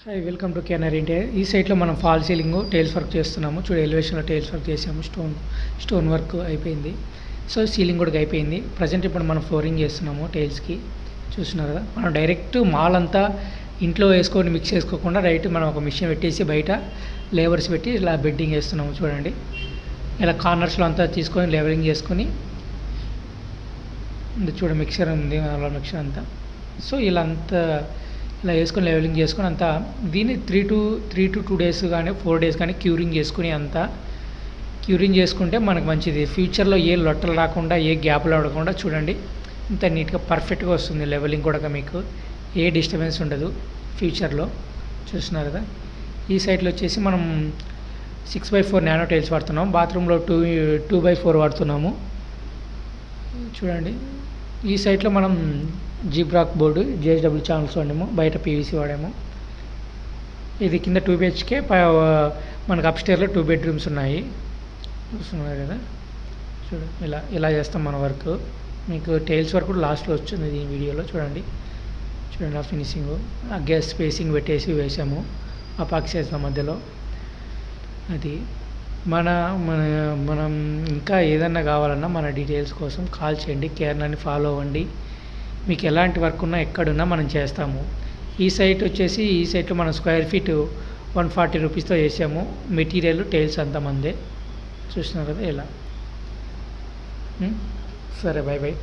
Hi welcome to KNR interior. ఈ సైట్లో మనం ఫాల్ సీలింగ్ టైల్స్ వర్క్ చేస్తున్నాము. చూడు ఎలివేషన్లో టైల్స్ వర్క్ చేసాము. స్టోన్ వర్క్ అయిపోయింది. సో సీలింగ్ కూడా అయిపోయింది. ప్రజెంట్ ఇప్పుడు మనం ఫ్లోరింగ్ చేస్తున్నాము టైల్స్కి. చూస్తున్నారు కదా, మనం డైరెక్ట్ మాల్ అంతా ఇంట్లో వేసుకొని మిక్స్ చేసుకోకుండా డైరెక్ట్ మనం ఒక మిషన్ పెట్టేసి బయట లేబర్స్ పెట్టి ఇలా బెడ్డింగ్ వేస్తున్నాము. చూడండి, ఇలా కార్నర్స్లో అంతా తీసుకొని లెవెలింగ్ చేసుకొని చూడ మిక్సర్ ఉంది అలా మిక్సర్ అంతా. సో ఇలా అంతా ఇలా వేసుకొని లెవెలింగ్ చేసుకొని అంతా దీన్ని 3 to 2 days కానీ 4 days కానీ క్యూరింగ్ చేసుకుని అంతా క్యూరింగ్ చేసుకుంటే మనకు మంచిది. ఫ్యూచర్లో ఏ లొట్టలు రాకుండా ఏ గ్యాప్లు ఆడకుండా చూడండి ఇంత నీట్గా పర్ఫెక్ట్గా వస్తుంది. లెవెలింగ్ కూడా మీకు ఏ డిస్టర్బెన్స్ ఉండదు ఫ్యూచర్లో. చూస్తున్నారు కదా, ఈ సైడ్లో వచ్చేసి మనం 6x4 నానో టైల్స్ వాడుతున్నాము. బాత్రూంలో 2x4 వాడుతున్నాము. చూడండి, ఈ సైట్లో మనం జీబ్రాక్ బోర్డు JSW ఛానల్స్ వాడాము, బయట PVC వాడాము. ఇది కింద 2 BHK, మనకు అప్స్టేర్లో 2 bedrooms ఉన్నాయి. చూస్తున్నారు కదా, చూడండి ఇలా చేస్తాం మన వర్క్. మీకు టైల్స్ వర్క్ కూడా లాస్ట్లో వచ్చింది ఈ వీడియోలో. చూడండి ఆ ఫినిషింగ్, ఆ గ్యాస్ స్పేసింగ్ పెట్టేసి వేసాము ఆ పాక్సేసిన మధ్యలో. అది మనం ఇంకా ఏదన్నా కావాలన్నా మన డీటెయిల్స్ కోసం కాల్ చేయండి. కేర్నాన్ని ఫాలో అవ్వండి. మీకు ఎలాంటి వర్క్ ఉన్నా ఎక్కడున్నా మనం చేస్తాము. ఈ సైట్లో మనం స్క్వేర్ ఫీట్ 140 రూపీస్తో చేసాము. మెటీరియల్ టైల్స్ అంతా మందే. చూస్తున్నారు కదా ఇలా. సరే, బై.